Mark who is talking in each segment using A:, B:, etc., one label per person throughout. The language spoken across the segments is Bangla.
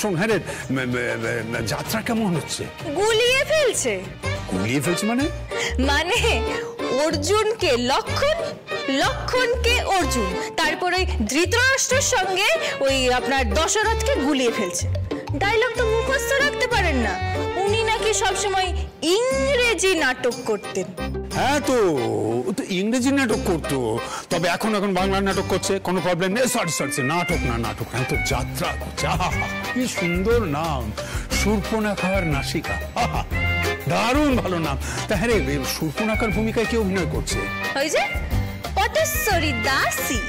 A: শোন, হ্যাঁ রে, যাত্রা কেমন হচ্ছে?
B: গুলিয়ে ফেলছে।
A: গুলিয়ে ফেলছে মানে?
B: মানে অর্জুনকে লক্ষণ, লক্ষণকে অর্জুন, তারপর ওই ধৃতরাষ্ট্রের সঙ্গে ওই আপনার দশরথকে গুলিয়ে ফেলছে। ডায়লগ তো মুখস্থ রাখতে পারেন না। উনি নাকি সবসময় ইংরেজি নাটক করতেন।
A: হ্যাঁ, তো ইংরেজি নাটক করতো, তবে এখন বাংলা নাটক করছে, কোনো প্রবলেম নেই। সরি, নাটক না, তো যাত্রা করছে। কি সুন্দর নাম, শূর্পণখার নাসিকা। দারুণ ভালো নাম। তা হ্যাঁ রে, শূর্পণখার ভূমিকায় কে অভিনয় করছে?
B: ওই যে পটেশ্বরী দাসী।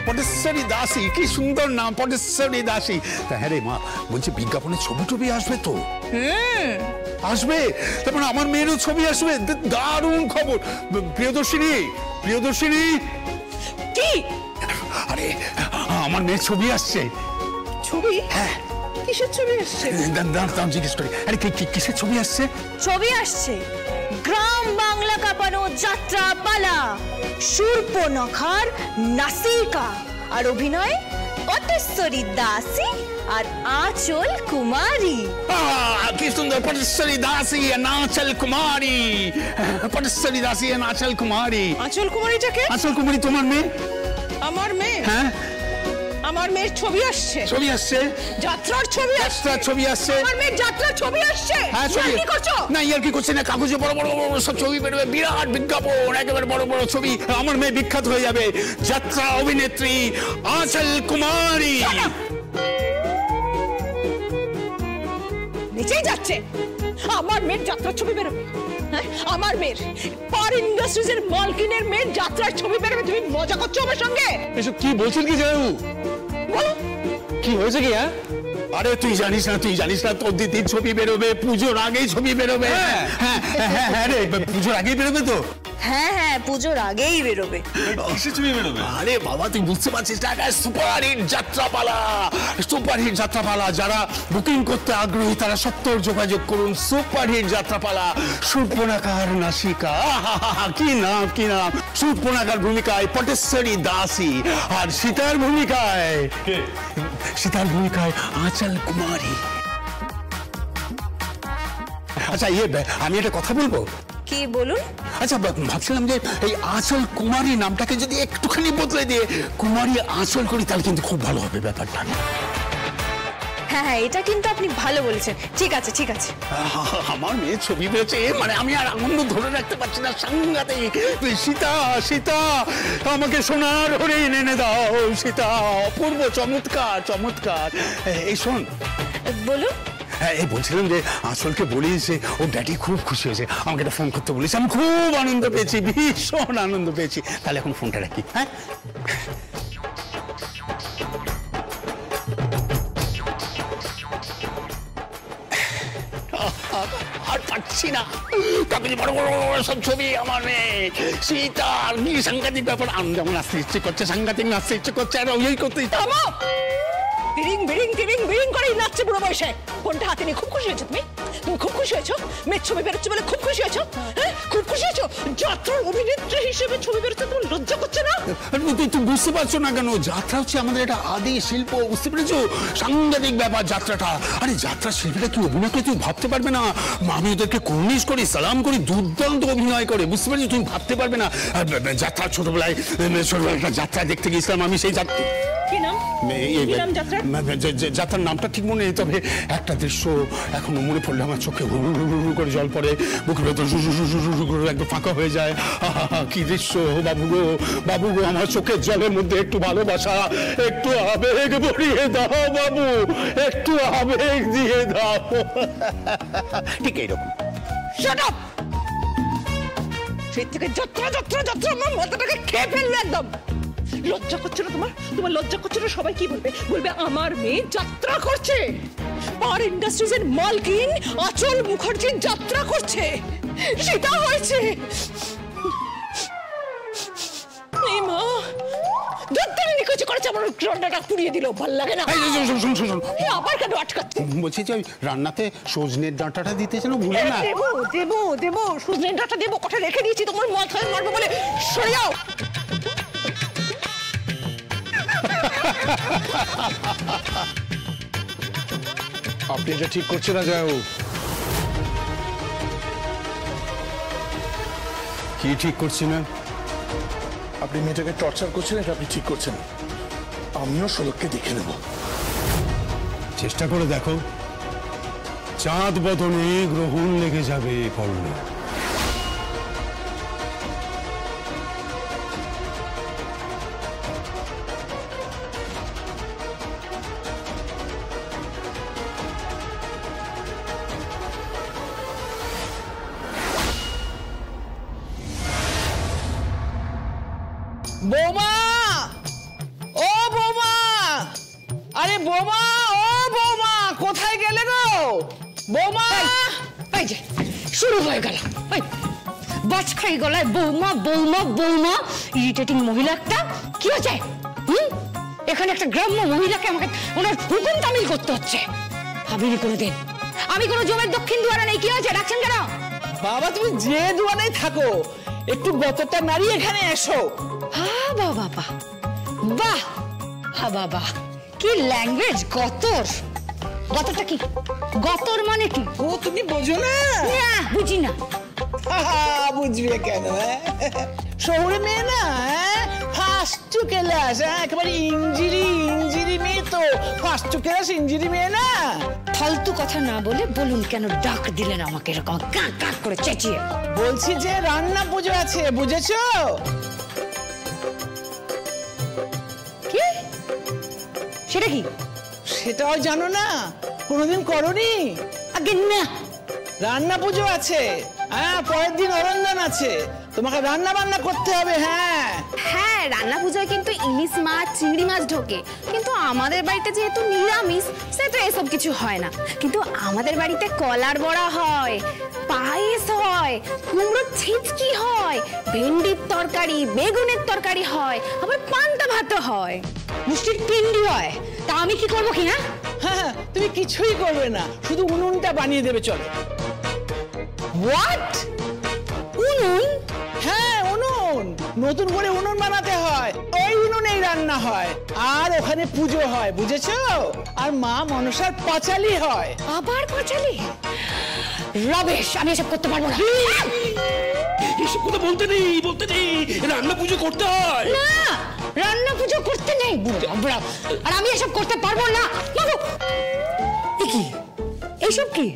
A: পটেশ্বরী দাসী, কি সুন্দর নাম, পটেশ্বরী দাসী। তা হ্যাঁ রে মা, বলছি বিজ্ঞাপনে ছবি আসবে তো? আসবে, তারপর আমার মেয়েরও ছবি আসবে। দারুণ খবর। প্রিয়দর্শিনী।
B: কি?
A: আরে আমার মেয়ের ছবি আসছে।
B: ছবি?
A: হ্যাঁ।
B: কিসের ছবি আসছে?
A: দাম জিজ্ঞেস করি। আরে কিসের ছবি আসছে?
B: ছবি আসছে গ্রাম বাংলা কাঁপানো যাত্রা পালা, শূর্পণখার নাসিকা। আর অভিনয় পটেশ্বরী দাসী আর আঁচল কুমারী।
A: কি সুন্দর, পটেশ্বরী দাসী আর আঁচল কুমারী। পটেশ্বরী দাসী আর আঁচল কুমারী।
B: আঁচল কুমারীটাকে?
A: আঁচল কুমারী তোমার মেয়ে?
B: আমার মেয়ে?
A: হ্যাঁ,
B: আমার মেয়ের ছবি আসছে।
A: ছবি আসছে?
B: যাত্রার ছবি আসছে।
A: ছবি আসছে?
B: আমার মেয়ের যাত্রার ছবি আসছে।
A: হ্যাঁ, ছবি।
B: কি করছো?
A: না, ইয়ার কি করছে না, কাগজে বড় সব ছবি বেরোবে, বিরাট বিজ্ঞাপন, একেবারে বড় ছবি। আমার মেয়ে বিখ্যাত হয়ে যাবে, যাত্রা অভিনেত্রী আঁচল কুমারী।
B: নিচেই যাচ্ছে। আমার মেয়ের যাত্রার ছবি বেরোবে? হ্যাঁ, আমার মেয়ের পার ইন্ডাস্ট্রিজের মালকিনের মেয়ের যাত্রার ছবি বেরোবে? তুমি মজা করছো আমার সঙ্গে?
A: এসব কি বলছেন কি জানু?
B: বলো
A: কি হয়েছে কি? হ্যাঁ, আরে তুই জানিস না তোর দিদির ছবি বেরোবে, পুজোর আগেই ছবি বেরোবে। হ্যাঁ রে, পুজোর আগেই বেরোবে তো?
B: হ্যাঁ, পুজোর আগেই বেরোবে।
A: আরে বাবা, তুই বুঝতে পারছিস না, সুপারহিট যাত্রাপালা। যারা বুকিং করতে আগ্রহী তারা সত্তর যোগাযোগ করুন। সুপারহিট যাত্রাপালা, শূর্পণখার নাসিকা। কি নাম! শূর্পণখার ভূমিকায় পটেশ্বরী দাসী, আর সীতার ভূমিকায় আঁচল কুমারী। আচ্ছা, আমি একটা কথা বলবো?
B: কি বলুন?
A: আচ্ছা, ভাবছিলাম যে এই আঁচল কুমারী নামটাকে যদি একটুখানি বদলে দিয়ে কুমারী আঁচল করি, তাহলে কিন্তু খুব ভালো হবে ব্যাপারটা।
B: হ্যাঁ, এটা কিন্তু আপনি ভালো বলেছেন। ঠিক আছে।
A: আমার মেয়ে ছবি পেয়েছে, মানে আমি আর আনন্দ ধরে রাখতে পারছি না, সাংঘাতিক। সীতা, আমাকে সোনার হরিণ এনে দাও। সীতা, অপূর্ব, চমৎকার। এই শোন।
B: বলুন।
A: হ্যাঁ, এই বলছিলাম যে আঁচলকে বলিস যে ওর ড্যাডি খুব খুশি হয়েছে, আমাকে একটা ফোন করতে বলিস। আমি খুব আনন্দ পেয়েছি, ভীষণ আনন্দ পেয়েছি। তাহলে এখন ফোনটা রাখি। হ্যাঁ, আর পাচ্ছি না, কাগজে বড় সব ছবি আমার মেয়ে সীতা। কি সাংঘাতিক ব্যাপার! আমি যেমন নাচতে ইচ্ছে করছে, সাংঘাতিক নাচতে ইচ্ছে করছে, আর ওই করতে
B: বিড়িং করেই নাচছে বুড়ো বয়সে। ফোনটা হাতে নিয়ে খুব খুশি হয়েছো তুমি? খুব খুশি হয়েছো? মেয়ের ছবি বেরোচ্ছে বলে খুব খুশি হয়েছো? হ্যাঁ, খুব খুশি হয়েছো? যাত্রার অভিনেত্রী হিসেবে ছবি বেরোচ্ছে, তোমার লজ্জা করছে না?
A: তুই বুঝতে পারছো না কেন? যাত্রা হচ্ছে আমাদের একটা আদি শিল্প, বুঝতে পেরেছো? সাংঘাতিক ব্যাপার যাত্রাটা। আরে যাত্রা শিল্পীরা কি অভিনয় করে তুই ভাবতে পারবে না। আমি ওদেরকে কর্নিশ করি, সালাম করি, দুর্দান্ত অভিনয় করে, বুঝতে পারছো? তুমি ভাবতে পারবে না। যাত্রা ছোটবেলায় একটা যাত্রা দেখতে গিয়েছিলাম আমি। সেই যাত্রার নামটা ঠিক মনে নেই, তবে একটা দৃশ্য এখনো মনে পড়লে আমার চোখে হুড় করে জল পড়ে, বুকের ভেতর একদম ফাঁকা হয়ে যায়। কি দৃশ্য! বাবু গো, আমার চোখের জলের মধ্যে একটু ভালোবাসা, একটু আবেগ ভরিয়ে দাও বাবু, একটু আবেগ দিয়ে দাও। ঠিক এইরকম।
B: সেই থেকে যাত্রা আমার মাথাটাকে খেয়ে ফেললো একদম। লজ্জা করছে না তোমার লজ্জা করছে না? সবাই কি বলবে আমার মেয়ে যাত্রা করছে, পার ইন্ডাস্ট্রিজের মালকিন আঁচল মুখার্জি যাত্রা করছে, সেটা হয়েছে। এই মা দত্তনি নিকুচি করেছে, আমার রান্নাটা পুড়িয়ে দিল, ভালো লাগে না।
A: শোন,
B: আবার কেন আটকাচ্ছে?
A: বলছি যে ওই রান্নাতে সজনের ডাঁটাটা দিতে যেন ভুলে না।
B: দেবো সজনের ডাঁটা দেবো, কথা রেখে দিয়েছি, তোমার মাথায় মারবো বলে। সরে যাও।
C: আপনি এটা ঠিক করছেন না জয়বাবু।
A: কি ঠিক করছি না?
C: আপনি মেয়েটাকে টর্চার করছেন, এটা আপনি ঠিক করছেন। আমিও শোলককে দেখে নেব।
A: চেষ্টা করে দেখো, চাঁদ বদনে গ্রহণ লেগে যাবে পর্ণা।
D: বৌমা, ও বৌমা, আরে বৌমা, ও বৌমা, কোথায় গেলে গো বৌমা?
E: এই যে শুরু হয়ে গেল, বাজ খাই গলায় বৌমা বৌমা বৌমা, ইরিটেটিং মহিলা একটা। কি হচ্ছে? এখানে একটা গ্রাম্য মহিলাকে আমাকে ওনার হুকুম তামিল করতে হচ্ছে। ভাবিনি কোনোদিন, আমি কোনো জমের দক্ষিণ দুয়ারে নেই। কি হয়েছে, ডাকছেন কেন?
D: বাবা তুমি যে দুয়ারেই থাকো, একটু গতটা নাড়িয়ে এখানে এসো।
E: হ্যাঁ বাবা, বাহ বাহ, হা বাবা, কি ল্যাঙ্গুয়েজ! গতর, গতরটা কি? গতর মানে কি?
D: ও তুমি বোঝো না?
E: না, বুঝি না।
D: বুঝবে কেন? শহরে মেয়ে না, ফার্স্ট ক্লাস, একেবারে ইঞ্জিরি মেয়ে তো। ফার্স্ট ক্লাস ইঞ্জিরি মেয়ে না।
E: ফালতু কথা না বলে বলুন, কেন ডাক দিলেন আমাকে এরকম কাক কাক করে চেঁচিয়ে?
D: বলছি যে রান্না পুজো আছে, বুঝেছো?
E: কি? সেটা কি?
D: সেটাও জানো না? কোনোদিন করনি?
E: আগে না।
D: রান্না পুজো আছে, পরের দিন অরন্দন আছে, তোমাকে রান্না বান্না করতে হবে। হ্যাঁ
B: হ্যাঁ, রান্না পূজায় কিন্তু ইলিশ মাছ, চিংড়ি মাছ ঢোকে, কিন্তু আমাদের বাড়িতে যেহেতু নিরামিষ, সেটা এসব কিছু হয় না। কিন্তু আমাদের বাড়িতে কলার বড়া হয়, পায়েস হয়, কুমড়োর ছিচকি হয়, ভেন্ডির তরকারি, বেগুনের তরকারি হয়, আবার পান্তা ভাতও হয়,
E: মুষ্টির পিন্ডি হয়। তা আমি কি করবো কি? না,
D: হ্যাঁ, তুমি কিছুই করবে না, শুধু উনুনটা বানিয়ে দেবে। চলো।
E: হোয়াট? উনুন?
D: হ্যাঁ, উনুন। নতুন করে উনুন বানাতে হয়, ওই উনুনেই রান্না হয়, আর ওখানে পুজো হয়, বুঝেছো? আর মা মনসার পাঁচালি হয়।
E: আবার পাঁচালি? রবেশ, আমি এসব করতে পারবো না।
A: এসব কথা বলতে নেই, রান্না পুজো করতে হয়।
E: না, রান্না পুজো করতে নেই। আর আমি এসব করতে পারবো না। কি এইসব? কি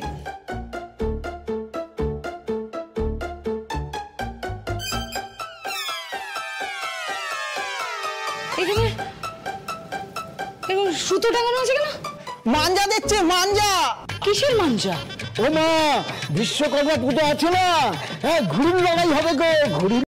E: এখানে সুতো টাঙানো আছে কেন?
D: মাঞ্জা দেখছে, মাঞ্জা।
E: কিসের মাঞ্জা?
D: ও মা, বিশ্বকর্মা পুজো আছে না, ঘুড়ির লড়াই হবে গো, ঘুড়ির